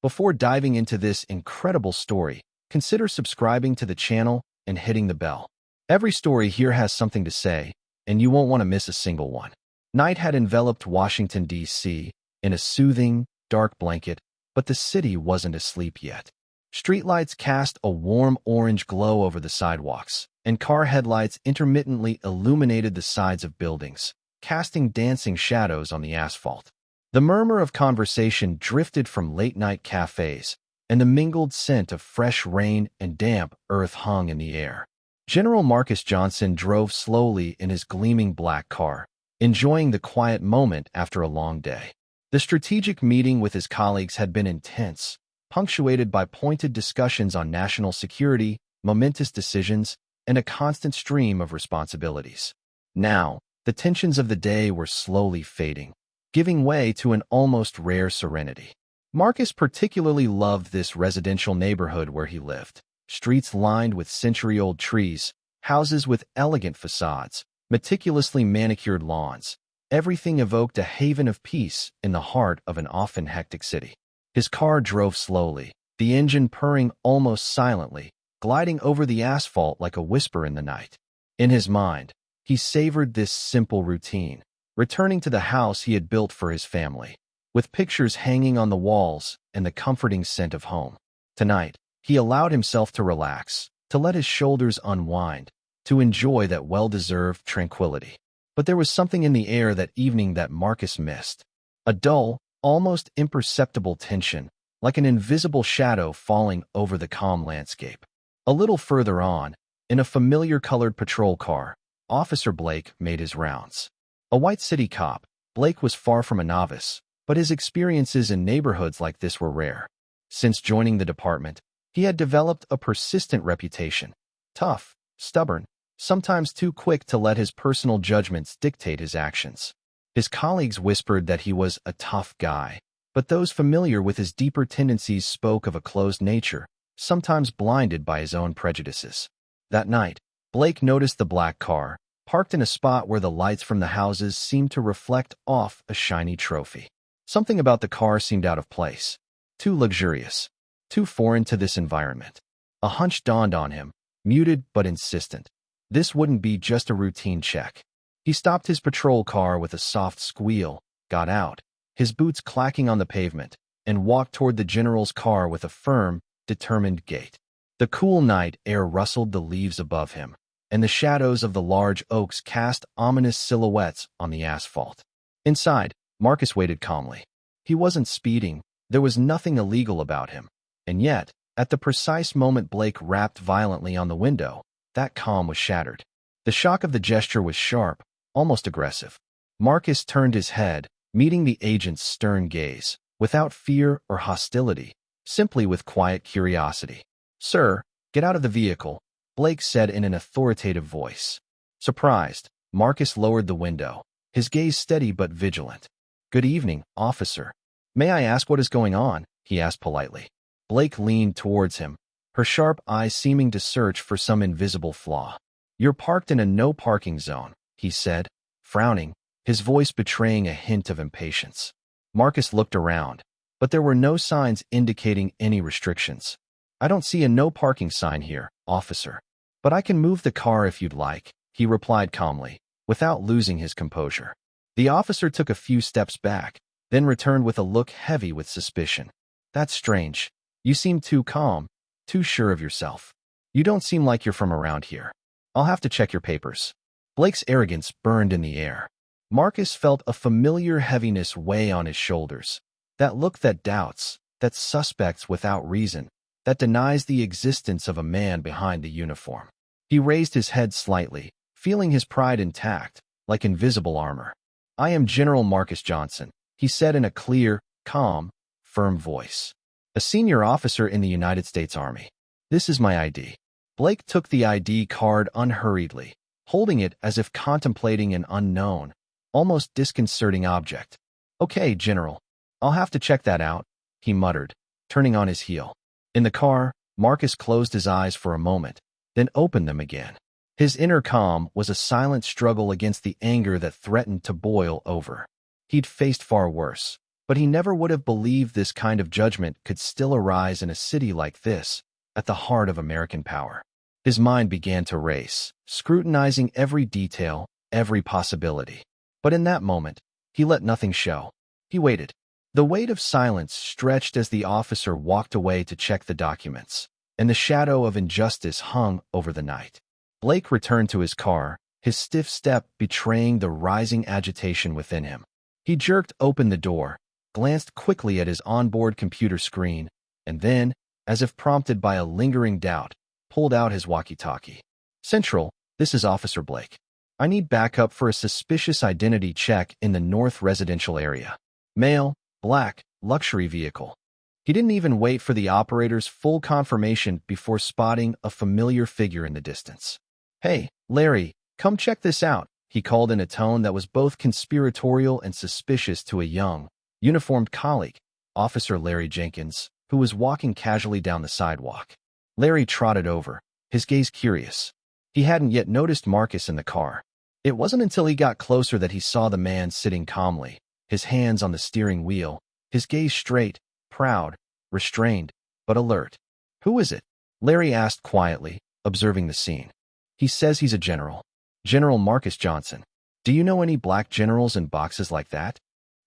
Before diving into this incredible story, consider subscribing to the channel and hitting the bell. Every story here has something to say, and you won't want to miss a single one. Night had enveloped Washington, D.C. in a soothing, dark blanket, but the city wasn't asleep yet. Streetlights cast a warm orange glow over the sidewalks, and car headlights intermittently illuminated the sides of buildings, casting dancing shadows on the asphalt. The murmur of conversation drifted from late-night cafes, and the mingled scent of fresh rain and damp earth hung in the air. General Marcus Johnson drove slowly in his gleaming black car, enjoying the quiet moment after a long day. The strategic meeting with his colleagues had been intense, punctuated by pointed discussions on national security, momentous decisions, and a constant stream of responsibilities. Now, the tensions of the day were slowly fading, giving way to an almost rare serenity. Marcus particularly loved this residential neighborhood where he lived. Streets lined with century-old trees, houses with elegant facades, meticulously manicured lawns. Everything evoked a haven of peace in the heart of an often hectic city. His car drove slowly, the engine purring almost silently, gliding over the asphalt like a whisper in the night. In his mind, he savored this simple routine, returning to the house he had built for his family, with pictures hanging on the walls and the comforting scent of home. Tonight, he allowed himself to relax, to let his shoulders unwind, to enjoy that well-deserved tranquility. But there was something in the air that evening that Marcus missed. A dull, almost imperceptible tension, like an invisible shadow falling over the calm landscape. A little further on, in a familiar colored patrol car, Officer Blake made his rounds. A white city cop, Blake was far from a novice, but his experiences in neighborhoods like this were rare. Since joining the department, he had developed a persistent reputation. Tough, stubborn, sometimes too quick to let his personal judgments dictate his actions. His colleagues whispered that he was a tough guy, but those familiar with his deeper tendencies spoke of a closed nature, sometimes blinded by his own prejudices. That night, Blake noticed the black car, parked in a spot where the lights from the houses seemed to reflect off a shiny trophy. Something about the car seemed out of place, too luxurious, too foreign to this environment. A hunch dawned on him, muted but insistent. This wouldn't be just a routine check. He stopped his patrol car with a soft squeal, got out, his boots clacking on the pavement, and walked toward the general's car with a firm, determined gait. The cool night air rustled the leaves above him, and the shadows of the large oaks cast ominous silhouettes on the asphalt. Inside, Marcus waited calmly. He wasn't speeding, there was nothing illegal about him. And yet, at the precise moment Blake rapped violently on the window, that calm was shattered. The shock of the gesture was sharp, almost aggressive. Marcus turned his head, meeting the agent's stern gaze, without fear or hostility, simply with quiet curiosity. "Sir, get out of the vehicle," Blake said in an authoritative voice. Surprised, Marcus lowered the window, his gaze steady but vigilant. "Good evening, officer. May I ask what is going on?" he asked politely. Blake leaned towards him, her sharp eyes seeming to search for some invisible flaw. "You're parked in a no-parking zone," he said, frowning, his voice betraying a hint of impatience. Marcus looked around, but there were no signs indicating any restrictions. "I don't see a no-parking sign here, officer. But I can move the car if you'd like," he replied calmly, without losing his composure. The officer took a few steps back, then returned with a look heavy with suspicion. "That's strange. You seem too calm, too sure of yourself. You don't seem like you're from around here. I'll have to check your papers." Blake's arrogance burned in the air. Marcus felt a familiar heaviness weigh on his shoulders. That look that doubts, that suspects without reason, that denies the existence of a man behind the uniform. He raised his head slightly, feeling his pride intact, like invisible armor. "I am General Marcus Johnson," he said in a clear, calm, firm voice. "A senior officer in the United States Army. This is my ID." Blake took the ID card unhurriedly, holding it as if contemplating an unknown, almost disconcerting object. "Okay, General. I'll have to check that out," he muttered, turning on his heel. In the car, Marcus closed his eyes for a moment, then opened them again. His inner calm was a silent struggle against the anger that threatened to boil over. He'd faced far worse, but he never would have believed this kind of judgment could still arise in a city like this, at the heart of American power. His mind began to race, scrutinizing every detail, every possibility. But in that moment, he let nothing show. He waited. The weight of silence stretched as the officer walked away to check the documents, and the shadow of injustice hung over the night. Blake returned to his car, his stiff step betraying the rising agitation within him. He jerked open the door, glanced quickly at his onboard computer screen, and then, as if prompted by a lingering doubt, pulled out his walkie-talkie. "Central, this is Officer Blake. I need backup for a suspicious identity check in the North residential area. Male, black, luxury vehicle." He didn't even wait for the operator's full confirmation before spotting a familiar figure in the distance. "Hey, Larry, come check this out," he called in a tone that was both conspiratorial and suspicious to a young, uniformed colleague, Officer Larry Jenkins, who was walking casually down the sidewalk. Larry trotted over, his gaze curious. He hadn't yet noticed Marcus in the car. It wasn't until he got closer that he saw the man sitting calmly, his hands on the steering wheel, his gaze straight, proud, restrained, but alert. "Who is it?" Larry asked quietly, observing the scene. "He says he's a general. General Marcus Johnson. Do you know any black generals in boxes like that?"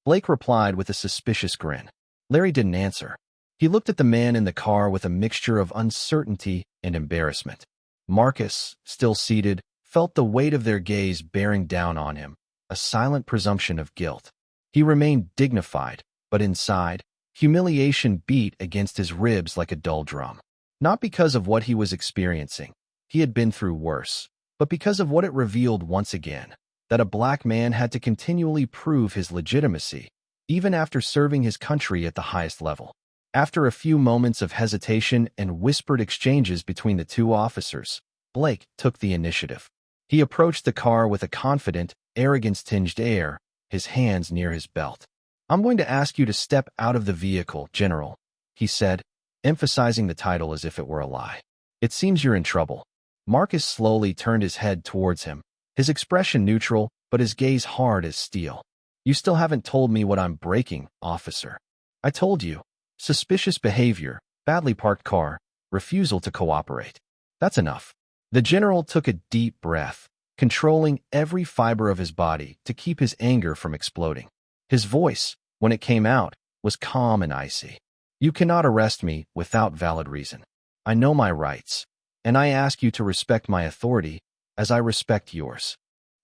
Blake replied with a suspicious grin. Larry didn't answer. He looked at the man in the car with a mixture of uncertainty and embarrassment. Marcus, still seated, felt the weight of their gaze bearing down on him, a silent presumption of guilt. He remained dignified, but inside, humiliation beat against his ribs like a dull drum. Not because of what he was experiencing. He had been through worse, but because of what it revealed once again, that a black man had to continually prove his legitimacy, even after serving his country at the highest level. After a few moments of hesitation and whispered exchanges between the two officers, Blake took the initiative. He approached the car with a confident, arrogance-tinged air, his hands near his belt. "I'm going to ask you to step out of the vehicle, General," he said, emphasizing the title as if it were a lie. "It seems you're in trouble." Marcus slowly turned his head towards him, his expression neutral, but his gaze hard as steel. "You still haven't told me what I'm breaking, officer." "I told you. Suspicious behavior, badly parked car, refusal to cooperate. That's enough." The general took a deep breath, controlling every fiber of his body to keep his anger from exploding. His voice, when it came out, was calm and icy. "You cannot arrest me without valid reason. I know my rights, and I ask you to respect my authority as I respect yours."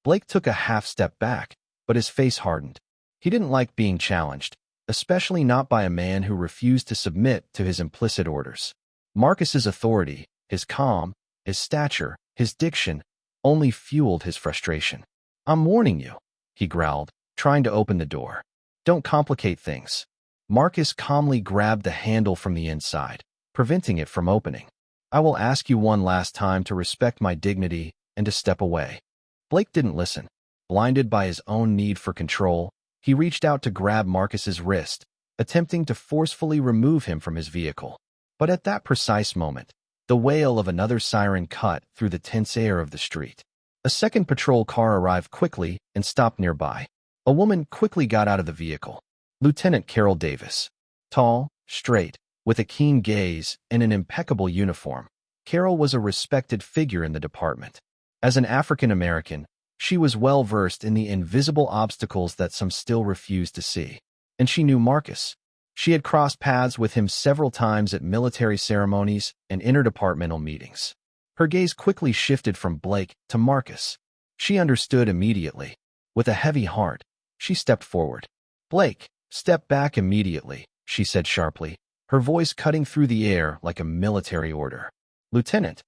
Blake took a half step back, but his face hardened. He didn't like being challenged, especially not by a man who refused to submit to his implicit orders. Marcus's authority, his calm, his stature, his diction, only fueled his frustration. "I'm warning you," he growled, trying to open the door. "Don't complicate things." Marcus calmly grabbed the handle from the inside, preventing it from opening. "I will ask you one last time to respect my dignity and to step away." Blake didn't listen. Blinded by his own need for control, he reached out to grab Marcus's wrist, attempting to forcefully remove him from his vehicle. But at that precise moment, the wail of another siren cut through the tense air of the street. A second patrol car arrived quickly and stopped nearby. A woman quickly got out of the vehicle. Lieutenant Carol Davis. Tall, straight, with a keen gaze and an impeccable uniform, Carol was a respected figure in the department. As an African American, she was well versed in the invisible obstacles that some still refused to see. And she knew Marcus. She had crossed paths with him several times at military ceremonies and interdepartmental meetings. Her gaze quickly shifted from Blake to Marcus. She understood immediately. With a heavy heart, she stepped forward. "Blake, step back immediately," she said sharply, her voice cutting through the air like a military order. "Lieutenant,"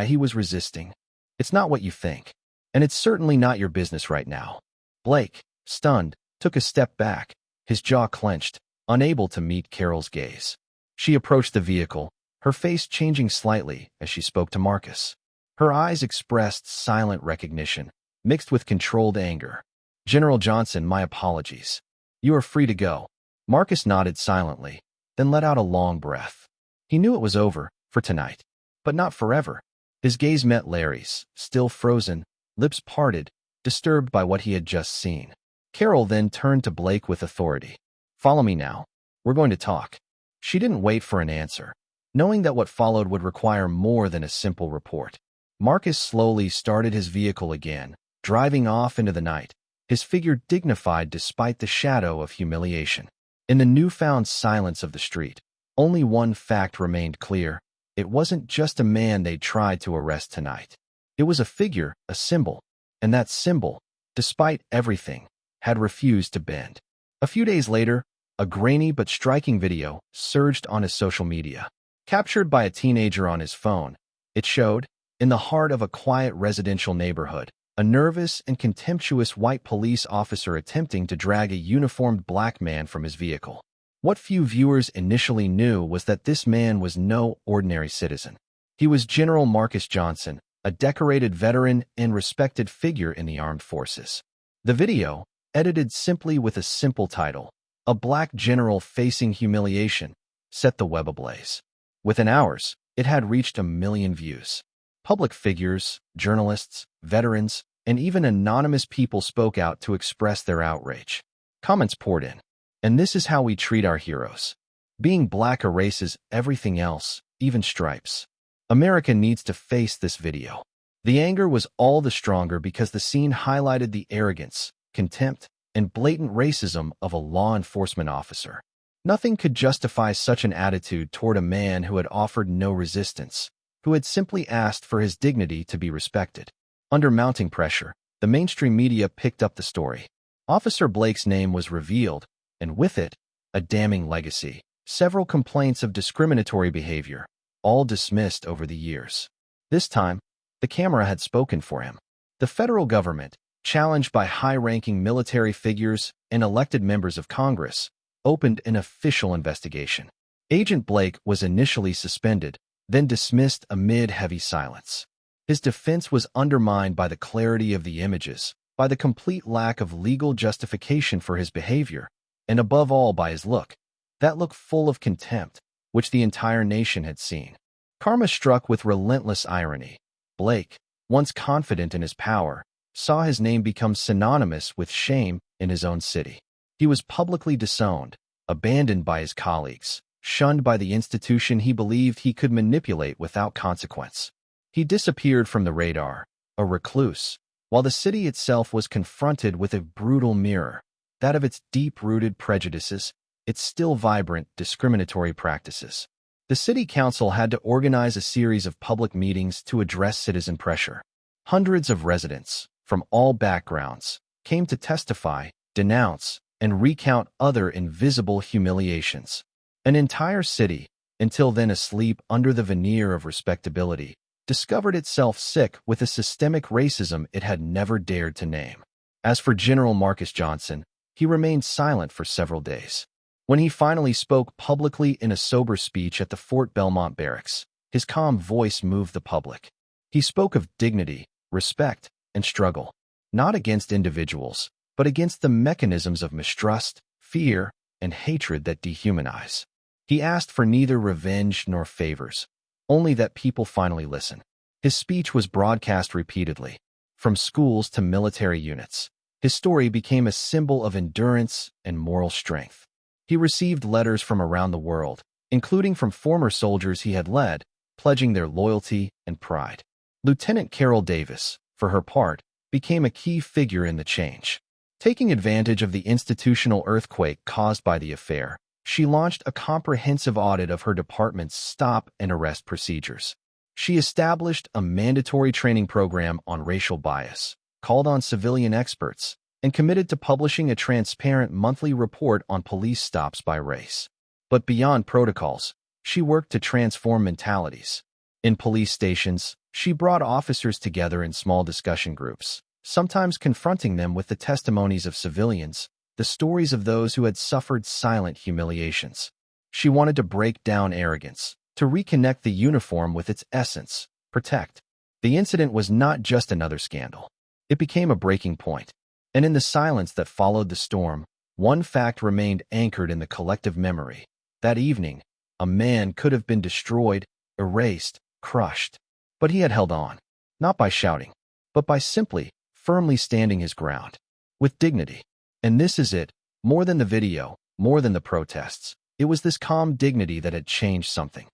he was resisting. "It's not what you think. And it's certainly not your business right now." Blake, stunned, took a step back, his jaw clenched, unable to meet Carol's gaze. She approached the vehicle, her face changing slightly as she spoke to Marcus. Her eyes expressed silent recognition, mixed with controlled anger. "General Johnson, my apologies. You are free to go." Marcus nodded silently, then let out a long breath. He knew it was over, for tonight. But not forever. His gaze met Larry's, still frozen, lips parted, disturbed by what he had just seen. Carol then turned to Blake with authority. Follow me now. We're going to talk." She didn't wait for an answer, knowing that what followed would require more than a simple report. Marcus slowly started his vehicle again, driving off into the night, his figure dignified despite the shadow of humiliation. In the newfound silence of the street, only one fact remained clear. It wasn't just a man they'd tried to arrest tonight. It was a figure, a symbol, and that symbol, despite everything, had refused to bend. A few days later, a grainy but striking video surged on his social media. Captured by a teenager on his phone, it showed, in the heart of a quiet residential neighborhood, a nervous and contemptuous white police officer attempting to drag a uniformed black man from his vehicle. What few viewers initially knew was that this man was no ordinary citizen. He was General Marcus Johnson, a decorated veteran and respected figure in the armed forces. The video, edited simply with a simple title, "A Black General Facing Humiliation," set the web ablaze. Within hours, it had reached 1 million views. Public figures, journalists, veterans, and even anonymous people spoke out to express their outrage. Comments poured in. "And this is how we treat our heroes. Being black erases everything else, even stripes. America needs to face this video." The anger was all the stronger because the scene highlighted the arrogance, contempt, and blatant racism of a law enforcement officer. Nothing could justify such an attitude toward a man who had offered no resistance, who had simply asked for his dignity to be respected. Under mounting pressure, the mainstream media picked up the story. Officer Blake's name was revealed, and with it, a damning legacy. Several complaints of discriminatory behavior, all dismissed over the years. This time, the camera had spoken for him. The federal government, challenged by high-ranking military figures and elected members of Congress, opened an official investigation. Agent Blake was initially suspended, then dismissed amid heavy silence. His defense was undermined by the clarity of the images, by the complete lack of legal justification for his behavior, and above all by his look, that look full of contempt, which the entire nation had seen. Karma struck with relentless irony. Blake, once confident in his power, saw his name become synonymous with shame in his own city. He was publicly disowned, abandoned by his colleagues, shunned by the institution he believed he could manipulate without consequence. He disappeared from the radar, a recluse, while the city itself was confronted with a brutal mirror, that of its deep-rooted prejudices, its still vibrant discriminatory practices. The city council had to organize a series of public meetings to address citizen pressure. Hundreds of residents, from all backgrounds, came to testify, denounce, and recount other invisible humiliations. An entire city, until then asleep under the veneer of respectability, discovered itself sick with a systemic racism it had never dared to name. As for General Marcus Johnson, he remained silent for several days. When he finally spoke publicly in a sober speech at the Fort Belmont Barracks, his calm voice moved the public. He spoke of dignity, respect, and struggle, not against individuals, but against the mechanisms of mistrust, fear, and hatred that dehumanize. He asked for neither revenge nor favors, only that people finally listen. His speech was broadcast repeatedly, from schools to military units. His story became a symbol of endurance and moral strength. He received letters from around the world, including from former soldiers he had led, pledging their loyalty and pride. Lieutenant Carol Davis, for her part, became a key figure in the change. Taking advantage of the institutional earthquake caused by the affair, she launched a comprehensive audit of her department's stop and arrest procedures. She established a mandatory training program on racial bias, called on civilian experts, and committed to publishing a transparent monthly report on police stops by race. But beyond protocols, she worked to transform mentalities. In police stations, she brought officers together in small discussion groups, sometimes confronting them with the testimonies of civilians, the stories of those who had suffered silent humiliations. She wanted to break down arrogance, to reconnect the uniform with its essence, protect. The incident was not just another scandal. It became a breaking point. And in the silence that followed the storm, one fact remained anchored in the collective memory. That evening, a man could have been destroyed, erased, crushed. But he had held on, not by shouting, but by simply, firmly standing his ground, with dignity. And this is it, more than the video, More than the protests, it was this calm dignity that had changed something.